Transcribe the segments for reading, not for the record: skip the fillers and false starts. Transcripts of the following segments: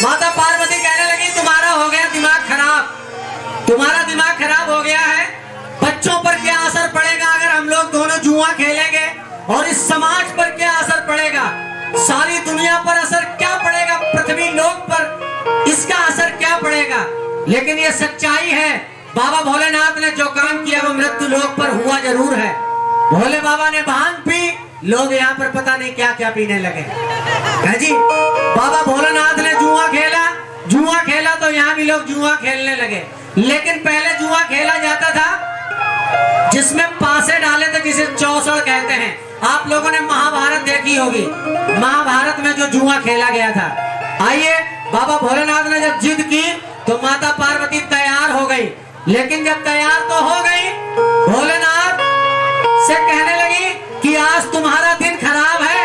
माता पार्वती कहने लगी तुम्हारा हो गया दिमाग खराब, तुम्हारा दिमाग खराब हो गया है। बच्चों पर क्या असर पड़ेगा अगर हम लोग दोनों जुआ खेलेंगे, और इस समाज पर क्या असर पड़ेगा, सारी दुनिया पर असर क्या पड़ेगा, पृथ्वी लोक पर इसका असर क्या पड़ेगा। लेकिन ये सच्चाई है, बाबा भोलेनाथ ने जो काम किया वो मृत्यु लोक पर हुआ जरूर है। भोले बाबा ने भांग पी, लोग यहाँ पर पता नहीं क्या क्या पीने लगे है जी। बाबा भोलेनाथ ने जुआ खेला तो यहाँ भी लोग जुआ खेलने लगे। लेकिन पहले जुआ खेला जाता था जिसमें पासे डाले थे, जिसे चौसड़ कहते हैं। आप लोगों ने महाभारत देखी होगी, महाभारत में जो जुआ खेला गया था। आइए, बाबा भोलेनाथ ने जब जिद की तो माता पार्वती तैयार हो गई। लेकिन जब तैयार तो हो गई, भोलेनाथ से कहने लगी कि आज तुम्हारा दिन खराब है,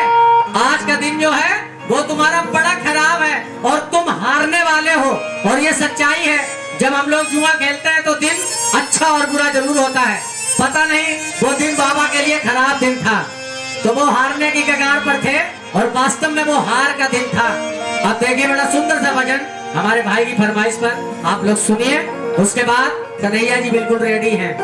आज का दिन जो है वो तुम्हारा बड़ा खराब है और तुम हारने वाले हो। और ये सच्चाई है, जब हम लोग जुआ खेलते हैं तो दिन अच्छा और बुरा जरूर होता है। पता नहीं वो दिन बाबा के लिए खराब दिन था, तो वो हारने की कगार पर थे और वास्तव में वो हार का दिन था। अब देखिए बड़ा सुंदर सा भजन हमारे भाई की फरमाइश पर आप लोग सुनिए, उसके बाद कन्हैया जी बिल्कुल रेडी हैं।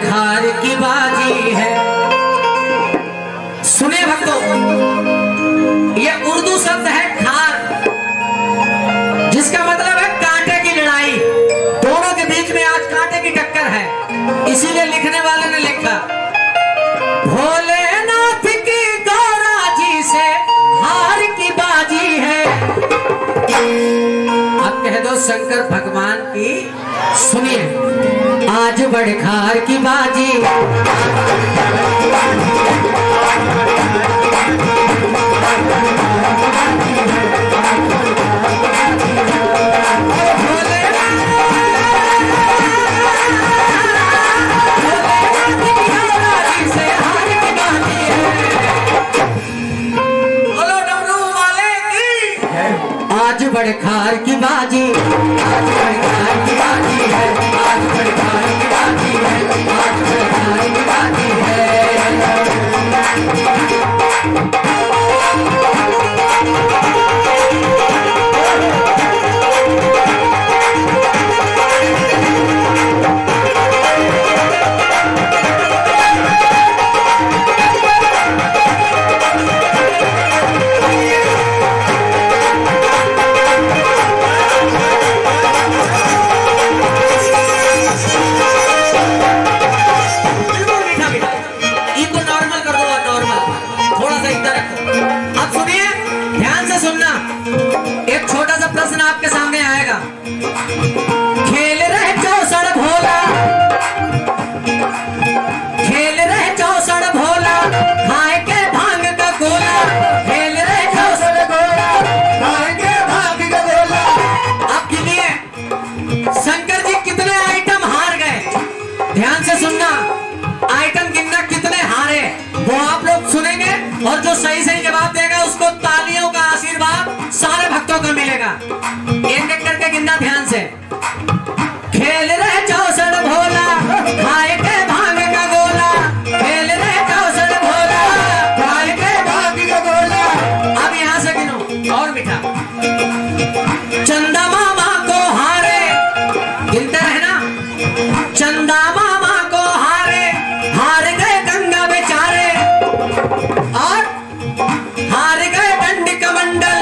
खार की बाजी है। सुने भक्तों, ये उर्दू शब्द है खार, जिसका मतलब है कांटे की लड़ाई। दोनों के बीच में आज कांटे की टक्कर है। इसीलिए लिखने वाले ने लिखा, भोलेनाथ की गौरा जी से हार की बाजी है। अब कह दो शंकर भगवान की, सुनिए, आज बड़खार की बाजी, बोलो डमरू वाले की, आज बड़खार की बाजी, आज बड़खार की बाजी है, आज बड़खार की बाजी है, आज बड़खार की बाजी है। एक छोटा सा प्रश्न आपके सामने आएगा। खेल रहे चौसड़ भोला, खेल रहे चौसड़ भोला, खाए के भांग का गोला, खेल रहे चौसड़ भोला, खाए के भांग का गोला। अब गिनिए शंकर जी कितने आइटम हार गए, ध्यान से सुनना, आइटम गिनना कितने हारे वो आप लोग सुनेंगे, और जो सही सही जवाब देगा उसको तालियों का आशीर्वाद सारे भक्तों को मिलेगा। एक एक करके गिनना ध्यान से। खेल रहे चौसड़ भोला, खाए के भांग का गोला, खेल रहे चौसड़ भोला, खाए के भांग का गोला। अब यहाँ से गिनो और मीठा। चंदा मामा को हारे, गिनते रहना, चंदा मामा को हारे, हार गए गंगा बेचारे, और हार गए दंड कमंडल,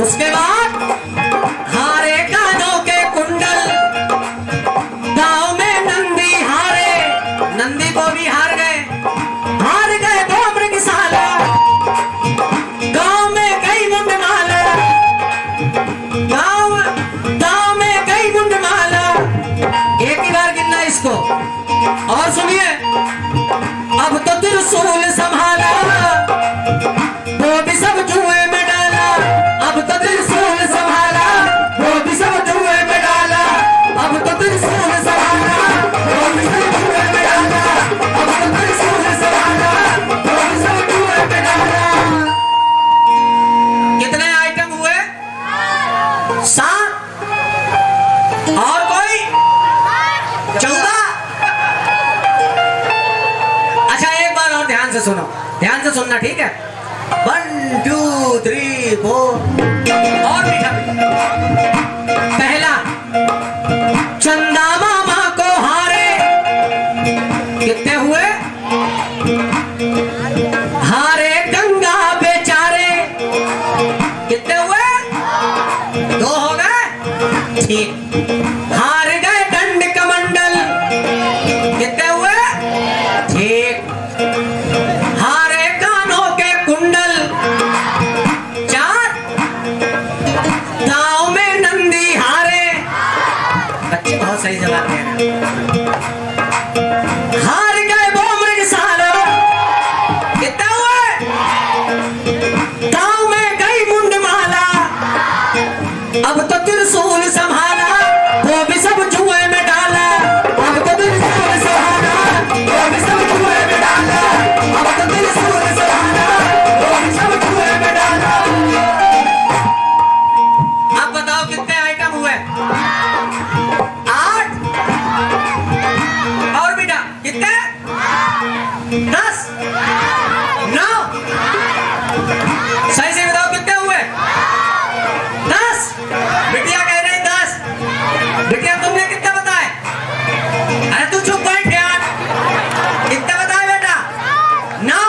उसके बाद हारे कानों के कुंडल। गांव में नंदी हारे, नंदी को भी हार गए दो मृगशाला, गांव में गई मुंडमाला, गांव में गई मुंडमाला। एक ही बार गिनना इसको, और सुनिए, अब तो त्रिशूल संभाला, वो भी सब जुए में डाला, अब तो त्रिशूल सुनो, ध्यान से सुनना, ठीक है? 1 2 3 4 और मीठा। पहला, चंदा मामा को हारे कितने हुए? हारे गंगा बेचारे कितने हुए? 2 हो गए, ठीक। हार गए दंड कमंडल कितने हुए? ठीक। हारे कानों के कुंडल 4। दांव में नंदी हारे, बच्चे बहुत सही जवाब दे रहे हैं। हार गए वो मृगशाला कितने हुए? दांव में गई मुंडमाला, अब तो त्रिशूल संभाला, वो भी सब जुए में डाला। अब तो त्रिशूल संभाला, वो भी सब जुए में डाला। अब तो त्रिशूल संभाला, वो भी सब जुए में डाला। अब बताओ कितने आइटम हुए? 8। और बेटा कितने? 10 9। सही से बताओ कितने हुए? 10। बिटिया कह रही 10। बिटिया तुमने कितने बताए? अरे तू चुप बैठ यार, कितने बताए बेटा? 9।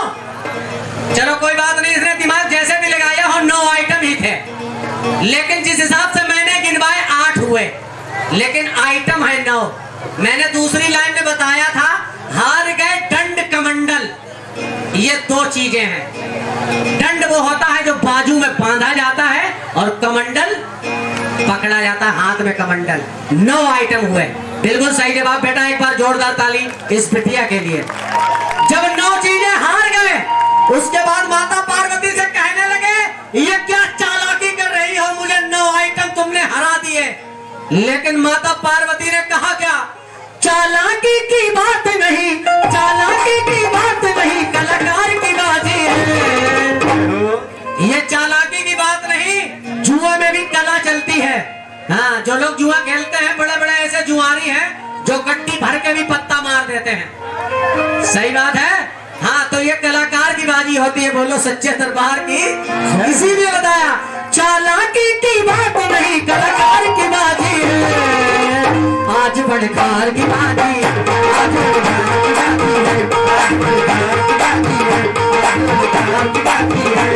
चलो कोई बात नहीं, इसने दिमाग जैसे भी लगाया हो, 9 आइटम ही थे। लेकिन जिस हिसाब से मैंने गिनवाए 8 हुए, लेकिन आइटम है 9। मैंने दूसरी लाइन में बताया था, हार गए दंड कमंडल। ये 2 चीजें हैं। दंड वो होता है जो बाजू में बांधा जाता है, और कमंडल पकड़ा जाता है हाथ में, कमंडल। 9 आइटम हुए, बिल्कुल सही जवाब बेटा। एक बार जोरदार ताली इस बिटिया के लिए। जब 9 चीजें हार गए, उसके बाद माता पार्वती से कहने लगे, ये क्या चालाकी कर रही हो, मुझे 9 आइटम तुमने हरा दिए। लेकिन माता पार्वती ने कहा क्या? चालाकी की बात नहीं, चालाकी की बात नहीं, कलाकार की बाजी है। ये चालाकी की बात नहीं, जुआ में भी कला चलती है। हाँ, जो लोग जुआ खेलते हैं, बड़े बड़े ऐसे जुआरी हैं जो गट्टी भर के भी पत्ता मार देते हैं। सही बात है। हाँ, तो ये कलाकार की बाजी होती है। बोलो सच्चे दरबार की। इसीलिए बताया, चालाकी की बात नहीं, कलाकार की बाजी है। आज बड़कार की बाजी, आज बड़कार की बाजी है, आज बड़कार की बाजी है, आज बड़कार की बाजी है।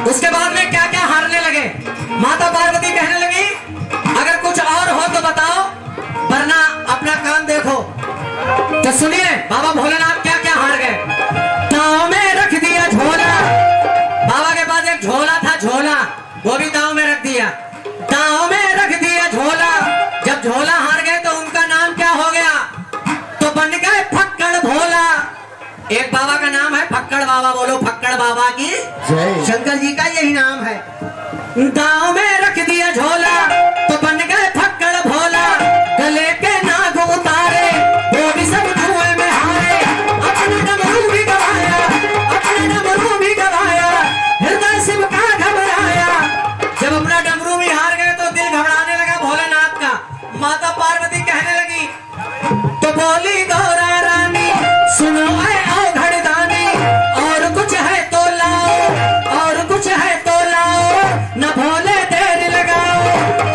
उसके बाद में क्या क्या हारने लगे? माता पार्वती कहने लगी, अगर कुछ और हो तो बताओ, वरना अपना काम देखो। तो सुनिए, बाबा भोलेनाथ क्या क्या हार गए। दांव में रख दिया झोला। बाबा के पास एक झोला था, झोला, वो भी दांव में रख दिया। दांव में रख दिया झोला। जब झोला हार गए तो उनका नाम क्या हो गया? तो बन गए फक्कड़ भोला। एक बाबा का नाम है फक्कड़ बाबा। बोलो फक्कड़ बाबा की जय। शंकर जी का यही नाम है। दांव में रख दिया झोला तो बन गए फक्कड़ भोला। गले के नाग उतारे, वो भी सब जुए में हारे। अपना डमरू भी गवाया, अपना डमरू भी गवाया, हृदय शिव का घबराया। जब अपना डमरू भी हार गए तो दिल घबराने लगा भोलेनाथ का। माता पार्वती कहने लगी, तो बोली गौरा रानी, सुनो ऐ औघड़दानी, और कुछ है तो लाओ, और कुछ है तो लाओ, न भोले देर लगाओ,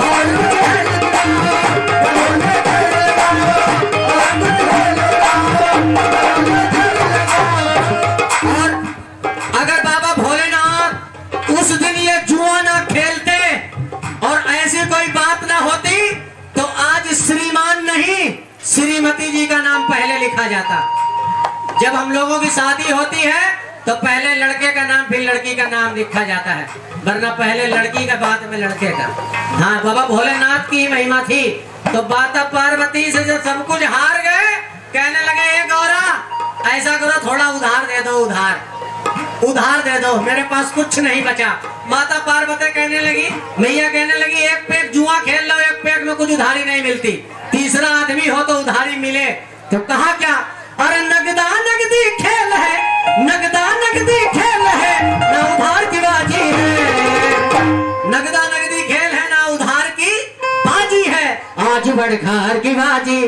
और कुछ है तो लाओ, न भोले देर लगाओ, और कुछ है तो लाओ, न भोले देर लगाओ। और अगर बाबा भोलेनाथ उस दिन ये जुआ ना खेलते और ऐसी कोई बात ना होती, तो आज श्रीमान नहीं श्रीमती जी का नाम पहले लिखा जाता। जब हम लोगों की शादी होती है तो पहले लड़के का नाम फिर लड़की का नाम लिखा जाता है, वरना पहले लड़की का बाद में लड़के का। हाँ, बाबा भोलेनाथ की महिमा थी। तो माता पार्वती से जब सब कुछ हार गए, कहने लगे ये गौरा ऐसा करो, थोड़ा उधार दे दो, उधार दे दो, मेरे पास कुछ नहीं बचा। माता पार्वती कहने लगी, मैया कहने लगी, एक पैक जुआ खेल लो, एक पैक में कुछ उधारी नहीं मिलती, तीसरा आदमी हो तो उधारी मिले। तो कहा क्या, अरे नगदा नगदी खेल है, नगदा नगदी खेल है, ना उधार की बाजी है, नगदा नगदी खेल है, ना उधार की बाजी है, आज बड़खार की बाजी,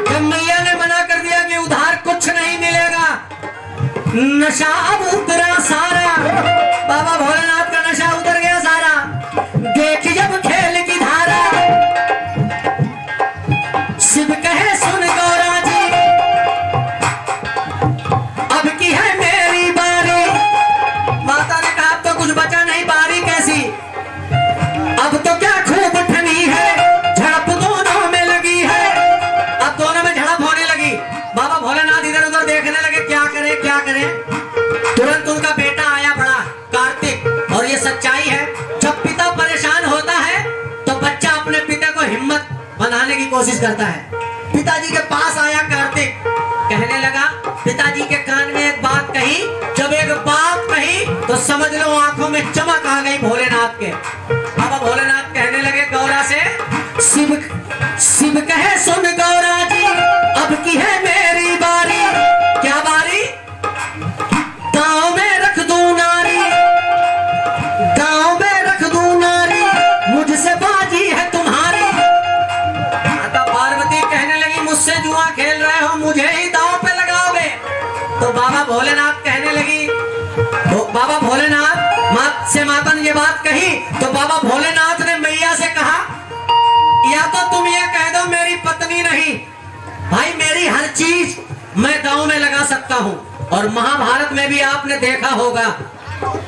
जब मैया ने मना कर दिया कि उधार कुछ नहीं मिलेगा, नशा अब उतरा सारा, बाबा भोलेनाथ का नशा उतर गया सारा। देखी जब खेल की धारा, शिव कहे सुन गौरा जी, अब की है मेरी बारी। माता ने कहा अब तो कुछ बचा नहीं, बारी कैसी, अब तो क्या खूब ठनी है, झड़प दोनों में लगी है, अब दोनों में झड़प होने लगी। बाबा भोलेनाथ इधर उधर देखने लगे, क्या करें क्या करें। तुरंत उनका बेटा आया बड़ा कार्तिक, और ये सच्चाई है, जब पिता परेशान होता है तो बच्चा अपने पिता को हिम्मत बनाने की कोशिश करता है। पिताजी के पास आया कार्तिक, कहने लगा, पिताजी के कान में एक बात कही, जब एक बात कही तो समझ लो आंखों में चमक आ गई भोलेनाथ के। बाबा भोलेनाथ कहने लगे गौरा से, शिव कहे सुन गौरा जी, अब की है मेरी बारी। क्या बारी, गांव में रख दूं नारी, गांव में रख दूं नारी, मुझसे बाजी है तुम्हारी। माता पार्वती कहने लगी, मुझसे जुआ खेल रहे हो, मुझे ही दांव पे लगाओगे। तो बाबा भोलेनाथ कहने लगी, बाबा भोलेनाथ माता ने ये बात कही तो बाबा भोलेनाथ ने मैया से कहा, या तो तुम ये कह दो मेरी पत्नी नहीं, भाई मेरी हर चीज मैं दांव में लगा सकता हूँ। और महाभारत में भी आपने देखा होगा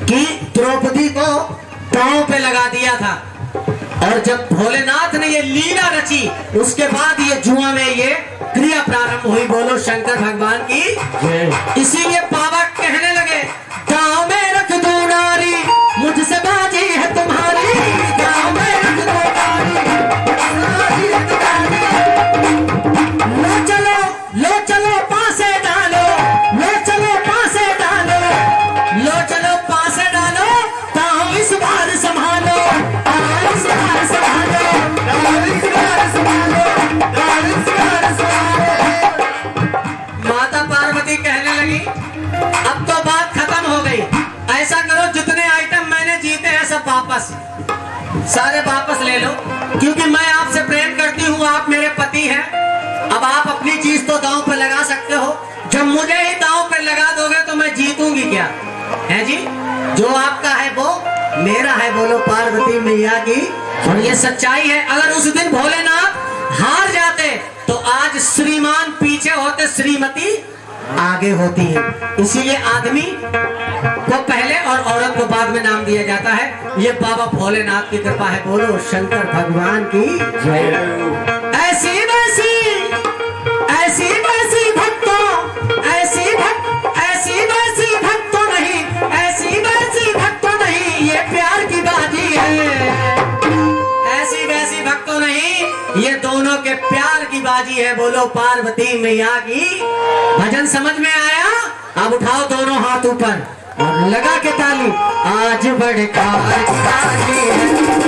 कि द्रौपदी को दांव पे लगा दिया था, और जब भोलेनाथ ने ये लीला रची उसके बाद ये जुआ में ये क्रिया प्रारंभ हुई। बोलो शंकर भगवान की। इसीलिए बाबा कहने लगे, गांव में रख दो नारी, मुझसे बाजी है तुम्हारी, गांव में रख दो नारी, लो चलो पासे डालो, लो चलो पासे डालो, लो चलो पासे डालो, गांव इस बार संभालो, इस बार संभालो, इस बार संभालो, इस बार संभालो। माता पार्वती कहने लगी, अब तो बात खत्म हो गई, ऐसा करो जितने आइटम मैंने जीते हैं सब वापस, सारे वापस ले लो, क्योंकि मैं आपसे प्रेम करती हूँ, आप मेरे पति हैं। अब आप अपनी चीज तो दांव पे लगा सकते हो, जब मुझे ही दांव पे लगा दोगे तो मैं जीतूंगी क्या, है जी। जो आपका है वो मेरा है, बोलो पार्वती मैया की। और ये सच्चाई है, अगर उस दिन भोलेनाथ हार जाते तो आज श्रीमान पीछे होते, श्रीमती आगे होती है। इसीलिए आदमी को पहले और औरत को बाद में नाम दिया जाता है। ये बाबा भोलेनाथ की कृपा है, बोलो शंकर भगवान की जय। ऐसी वैसी भक्तों, ऐसी वैसी भक्तों नहीं, ऐसी वैसी भक्तों नहीं, ये प्यार की बाजी है। ऐसी वैसी भक्तों नहीं, ये दोनों के प्यार की बाजी है, बोलो पार्वती मैया की। भजन समझ में आया? अब उठाओ दोनों हाथ ऊपर और लगा के ताली। आज बड़खार की बाजी है।